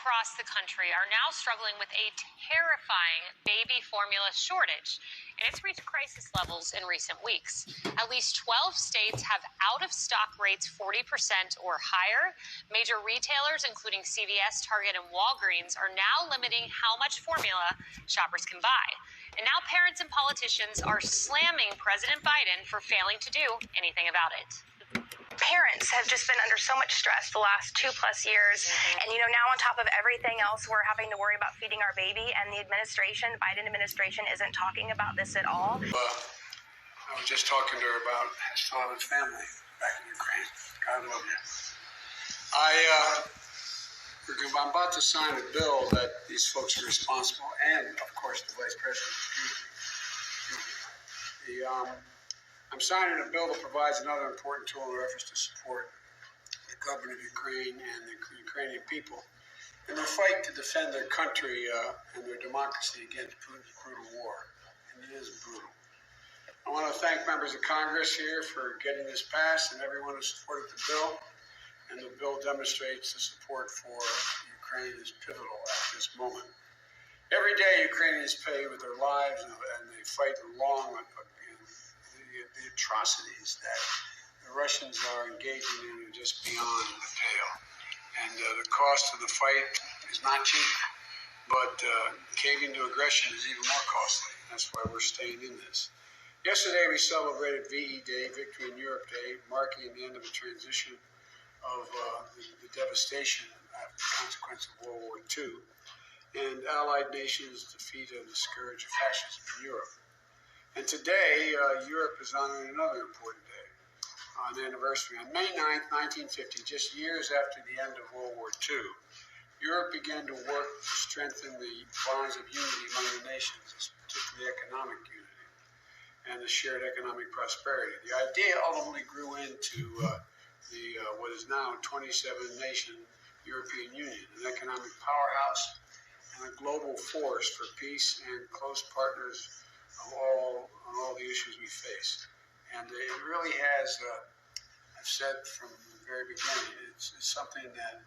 across the country are now struggling with a terrifying baby formula shortage, and it's reached crisis levels in recent weeks. At least 12 states have out-of-stock rates 40% or higher. Major retailers, including CVS, Target, and Walgreens, are now limiting how much formula shoppers can buy. And now parents and politicians are slamming President Biden for failing to do anything about it. Parents have just been under so much stress the last 2+ years. And, now on top of everything else, we're having to worry about feeding our baby. And the Biden administration isn't talking about this at all. I was just talking to her about still having family back in Ukraine. God love you. I'm about to sign a bill that these folks are responsible, and, of course, the Vice President. I'm signing a bill that provides another important tool in our efforts to support the government of Ukraine and the Ukrainian people in their fight to defend their country and their democracy against Putin's brutal war. And it is brutal. I want to thank members of Congress here for getting this passed and everyone who supported the bill. And the bill demonstrates the support for Ukraine is pivotal at this moment. Every day, Ukrainians pay with their lives and they fight along with the atrocities that the Russians are engaging in are just beyond the pale. And the cost of the fight is not cheap, but caving to aggression is even more costly. That's why we're staying in this. Yesterday, we celebrated VE Day, Victory in Europe Day, marking the end of a transition of the devastation after the consequence of World War II and Allied nations' defeat of the scourge of fascism in Europe. And today, Europe is honoring another important day, an anniversary. On May 9th, 1950, just years after the end of World War II, Europe began to work to strengthen the bonds of unity among the nations, particularly economic unity and the shared economic prosperity. The idea ultimately grew into what is now 27-nation European Union, an economic powerhouse and a global force for peace and close partners on all the issues we face. And it really has, I've said from the very beginning, it's something that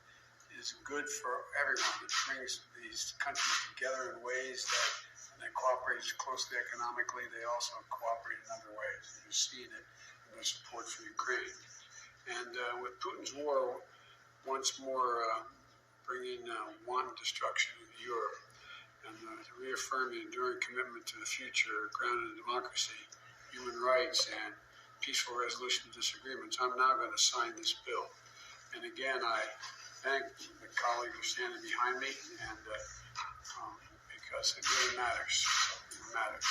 is good for everyone. It brings these countries together in ways that when they cooperate closely economically, they also cooperate in other ways. You've seen it in their support for Ukraine. And with Putin's war once more bringing wanton destruction of Europe, and to reaffirm the enduring commitment to the future grounded in democracy, human rights, and peaceful resolution of disagreements, I'm now going to sign this bill. And again, I thank the colleagues who are standing behind me, and because it really matters. It matters.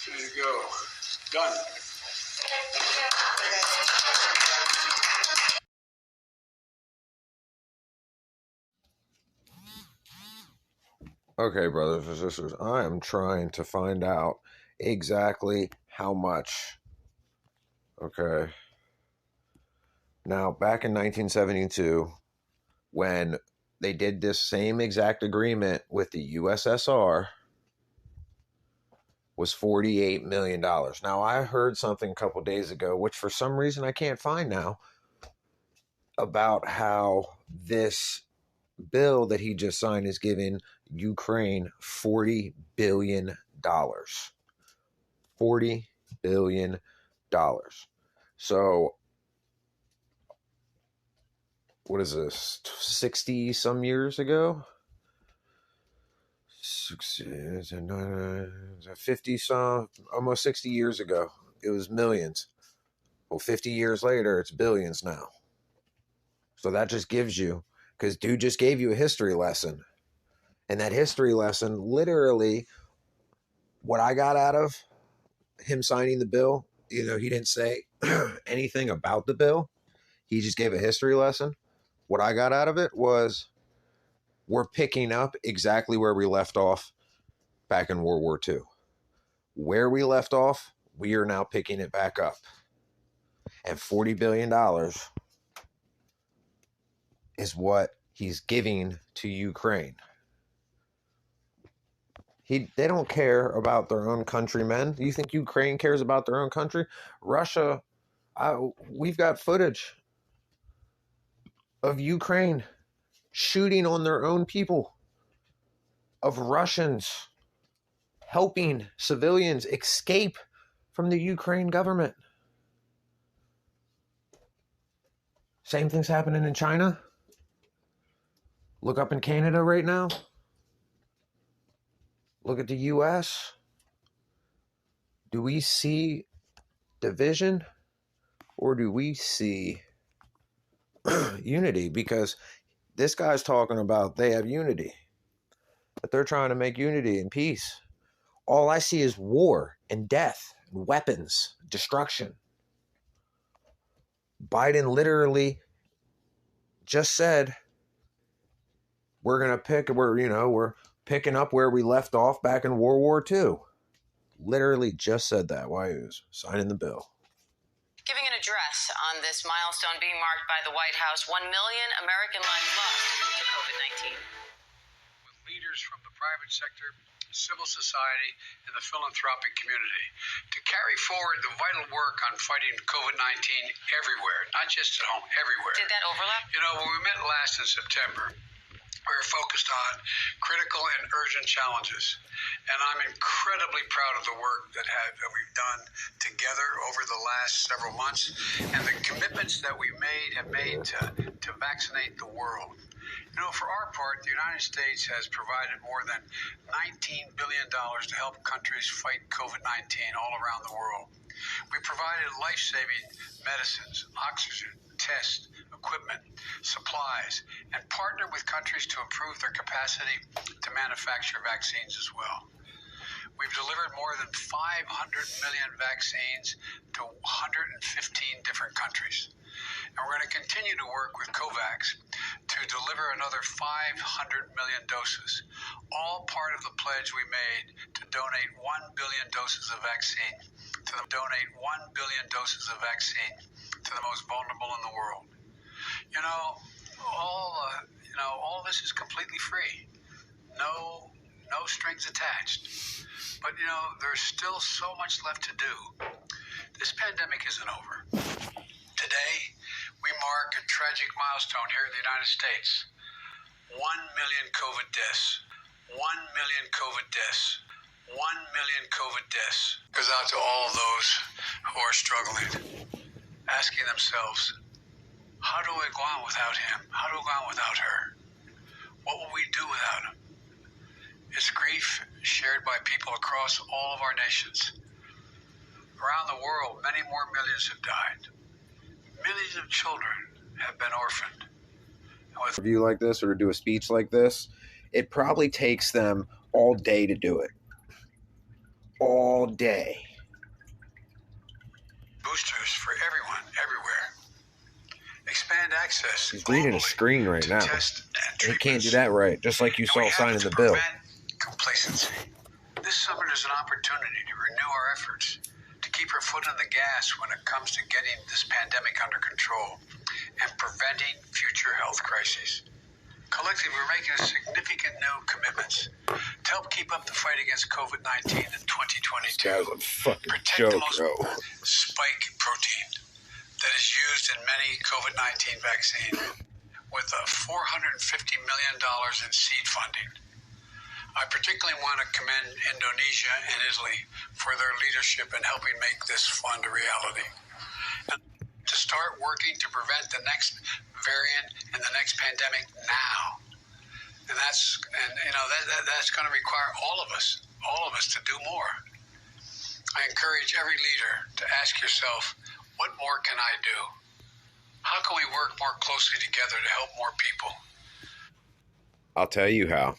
There you go. Done. Okay, brothers and sisters, I am trying to find out exactly how much. Okay. Now, back in 1972, when they did this same exact agreement with the USSR, was $48 million. Now, I heard something a couple days ago, which for some reason I can't find now, about how this bill that he just signed is giving Ukraine $40 billion. $40 billion. So, what is this, 60 some years ago? 50 some, almost 60 years ago, it was millions. Well, 50 years later, it's billions now. So that just gives you, because dude just gave you a history lesson. And that history lesson, literally, what I got out of him signing the bill, he didn't say anything about the bill. He just gave a history lesson. What I got out of it was we're picking up exactly where we left off back in World War II. Where we left off, we are now picking it back up. And $40 billion is what he's giving to Ukraine. They don't care about their own countrymen. Do you think Ukraine cares about their own country? Russia, we've got footage of Ukraine shooting on their own people, of Russians helping civilians escape from the Ukraine government. Same thing's happening in China. Look up in Canada right now. Look at the U.S. Do we see division or do we see unity? Because this guy's talking about they have unity, that they're trying to make unity and peace. All I see is war and death, and weapons, destruction. Biden literally just said we're picking up where we left off back in World War II. Literally just said that while he was signing the bill. Giving an address on this milestone being marked by the White House, 1 million American lives lost to COVID-19. With leaders from the private sector, civil society, and the philanthropic community to carry forward the vital work on fighting COVID-19 everywhere, not just at home, everywhere. Did that overlap? You know, when we met last in September, we were focused on critical and urgent challenges. And I'm incredibly proud of the work that we've done together over the last several months and the commitments that we have made to vaccinate the world. You know, for our part, the United States has provided more than $19 billion to help countries fight COVID-19 all around the world. We provided life-saving medicines, oxygen, tests, equipment, supplies, and partnered with countries to improve their capacity to manufacture vaccines as well. We've delivered more than 500 million vaccines to 115 different countries. And we're going to continue to work with COVAX to deliver another 500 million doses, all part of the pledge we made to donate 1 billion doses of vaccine to the most vulnerable in the world. You know, all this is completely free. No strings attached. But, you know, there's still so much left to do. This pandemic isn't over. Today, we mark a tragic milestone here in the United States. 1 million COVID deaths. 1 million COVID deaths. 1 million COVID deaths. Goes out to all those who are struggling, asking themselves, how do we go on without him? How do we go on without her? What will we do without him? It's grief shared by people across all of our nations. Around the world, many more millions have died. Millions of children have been orphaned. And with A review like this or to do a speech like this, it probably takes them all day to do it. All day. boosters for everyone, everywhere. Expand access. He's reading a globally screen right to now. test and He can't do treatments. that right, just like you And saw we have signing to the bill. prevent complacency. This summit is an opportunity to renew our efforts, to keep our foot on the gas when it comes to getting this pandemic under control and preventing future health crises. Collectively, we're making significant new commitments to help keep up the fight against COVID-19 in 2022. This guy's a fucking Protect joke, the most bro. spike protein that is used in many COVID-19 vaccines with $450 million in seed funding. I particularly want to commend Indonesia and Italy for their leadership in helping make this fund a reality. And to start working to prevent the next variant and the next pandemic now. And that's going to require all of us to do more. I encourage every leader to ask yourself, what more can I do? How can we work more closely together to help more people? I'll tell you how.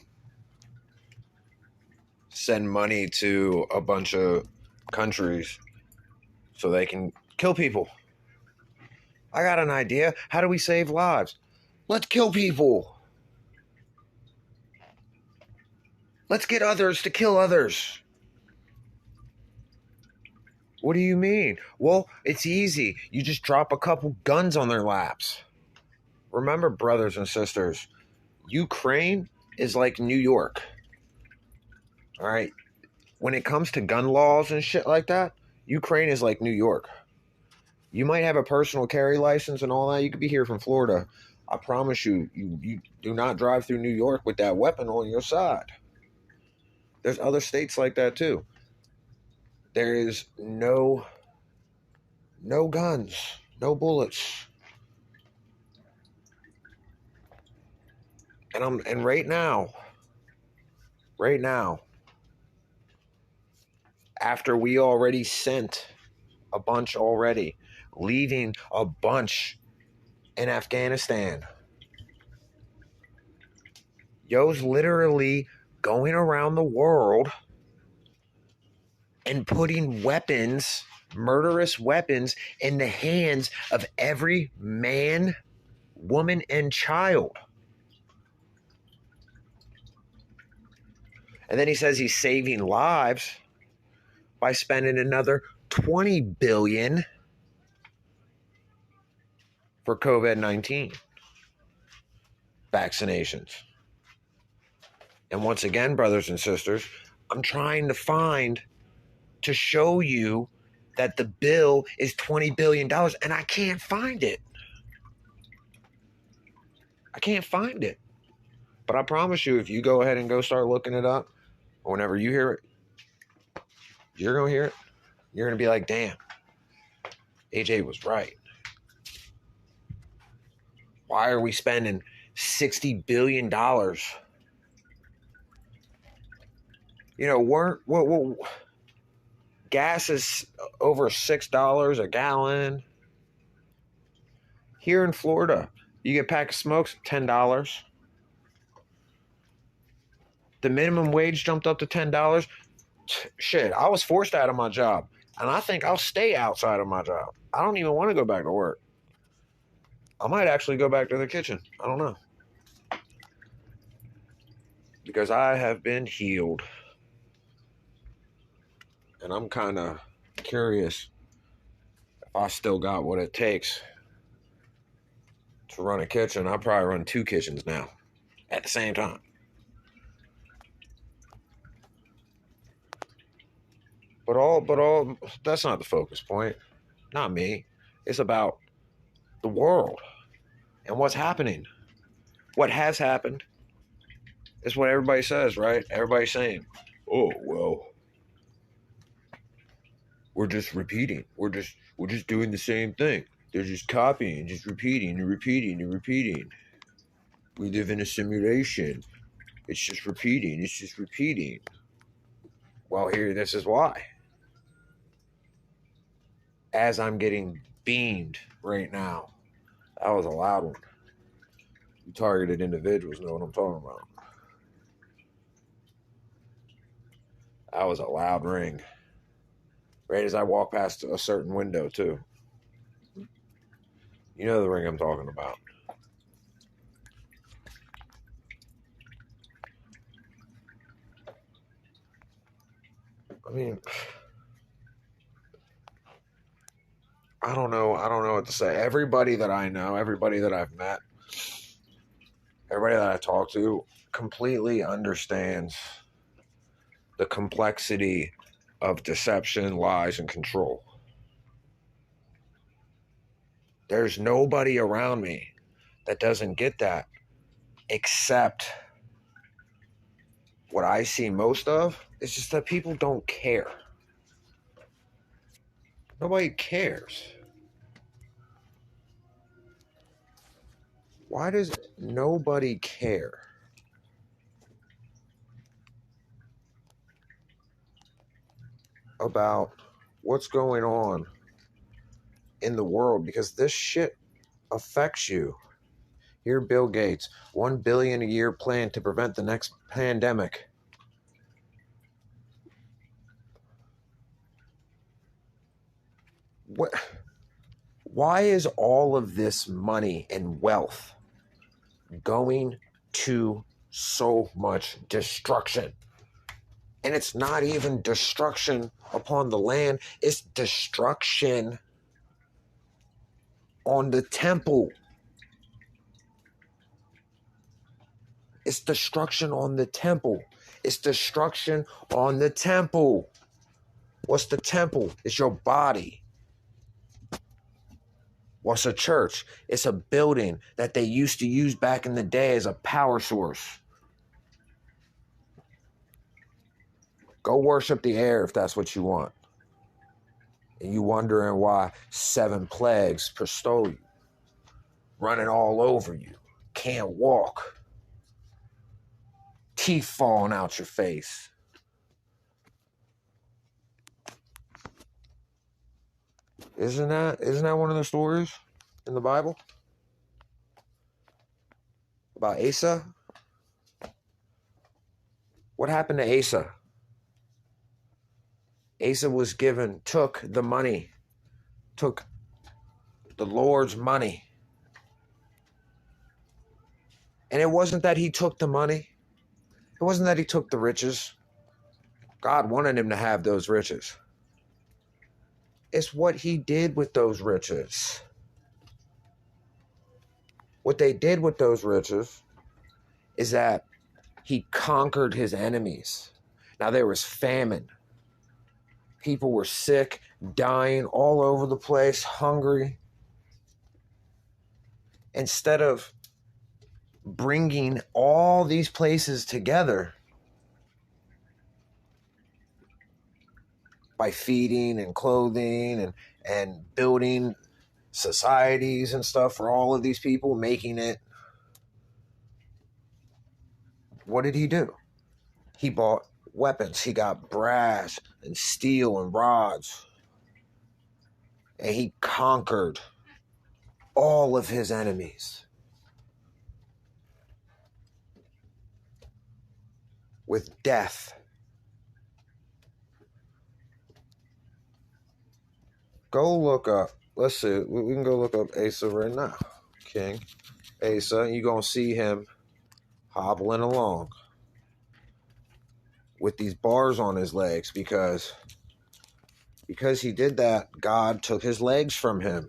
Send money to a bunch of countries so they can kill people. I got an idea. How do we save lives? Let's kill people. Let's get others to kill others. What do you mean? Well, it's easy. You just drop a couple guns on their laps. Remember, brothers and sisters, Ukraine is like New York. All right? When it comes to gun laws and shit like that, Ukraine is like New York. You might have a personal carry license and all that. You could be here from Florida. I promise you, you do not drive through New York with that weapon on your side. There's other states like that too. There is no guns, no bullets. And right now, after we already sent a bunch already, leaving a bunch in Afghanistan, yo's literally going around the world and putting weapons, murderous weapons, in the hands of every man, woman, and child. And then he says he's saving lives by spending another $20 billion for COVID-19 vaccinations. And once again, brothers and sisters, I'm trying to show you that the bill is $20 billion, and I can't find it. I can't find it. But I promise you, if you go ahead and go start looking it up, or whenever you hear it, you're going to hear it. You're going to be like, damn, AJ was right. Why are we spending $60 billion? You know, gas is over $6 a gallon. Here in Florida, you get a pack of smokes, $10. The minimum wage jumped up to $10. Shit, I was forced out of my job. And I think I'll stay outside of my job. I don't even want to go back to work. I might actually go back to the kitchen. I don't know. Because I have been healed. And I'm kind of curious if I still got what it takes to run a kitchen. I'll probably run 2 kitchens now at the same time. But all that's not the focus point. Not me. It's about the world and what's happening. What has happened is what everybody says, right? Everybody's saying, oh, well, we're just repeating. We're just doing the same thing. They're just copying, just repeating and repeating and repeating. We live in a simulation. It's just repeating. It's just repeating. Well, here, this is why. As I'm getting beamed right now, that was a loud one. You targeted individuals know what I'm talking about. That was a loud ring. Right as I walk past a certain window, too. You know the ring I'm talking about. I mean, I don't know what to say. Everybody that I know, everybody that I've met, everybody that I talk to completely understands the complexity of deception, lies, and control. There's nobody around me that doesn't get that, except what I see most of is just that people don't care. Nobody cares. Why does nobody care about what's going on in the world? Because this shit affects you. Here, Bill Gates, $1 billion a year plan to prevent the next pandemic. What? Why is all of this money and wealth going to so much destruction? And it's not even destruction upon the land. It's destruction on the temple. It's destruction on the temple. It's destruction on the temple. What's the temple? It's your body. What's a church? It's a building that they used to use back in the day as a power source. Go worship the air if that's what you want. And you wondering why 7 plagues stole you. Running all over you. Can't walk. Teeth falling out your face. Isn't that one of the stories in the Bible? About Asa? What happened to Asa? Asa was took the money, took the Lord's money. And it wasn't that he took the money. It wasn't that he took the riches. God wanted him to have those riches. It's what he did with those riches. What they did with those riches is that he conquered his enemies. Now there was famine. People were sick, dying all over the place, hungry. Instead of bringing all these places together by feeding and clothing and building societies and stuff for all of these people, making it, what did he do? He bought weapons. He got brass and steel and rods. And he conquered all of his enemies with death. Go look up. Let's see. We can go look up Asa right now. King Asa. You're going to see him hobbling along with these bars on his legs because he did that, God took his legs from him.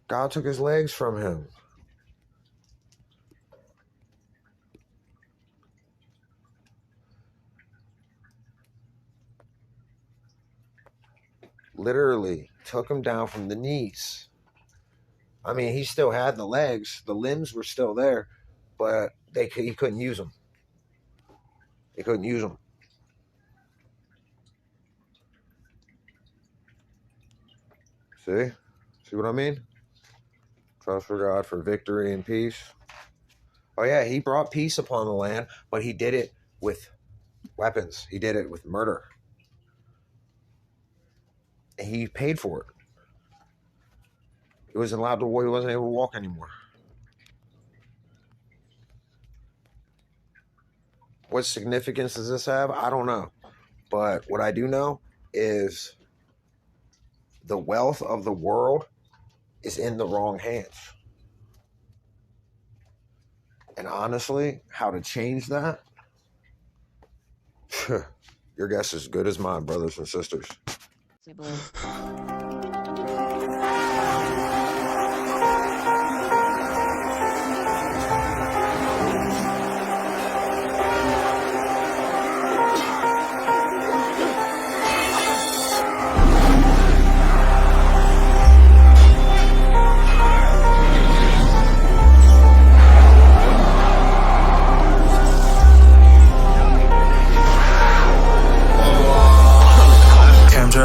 God took his legs from him. Literally took him down from the knees. I mean, he still had the legs. The limbs were still there, but he couldn't use them. He couldn't use them. See? See what I mean? Trust for God for victory and peace. Oh yeah, he brought peace upon the land, but he did it with weapons. He did it with murder. And he paid for it. He wasn't allowed to walk. He wasn't able to walk anymore. What significance does this have? I don't know. But what I do know is the wealth of the world is in the wrong hands. And honestly, how to change that? Your guess is as good as mine, brothers and sisters.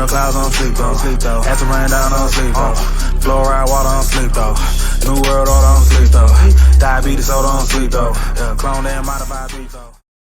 Clouds on sleep though. Had to rain down on sleep though. Fluoride water on sleep though. New world order on sleep though. Diabetes soda on sleep though. Clone and modified beef though.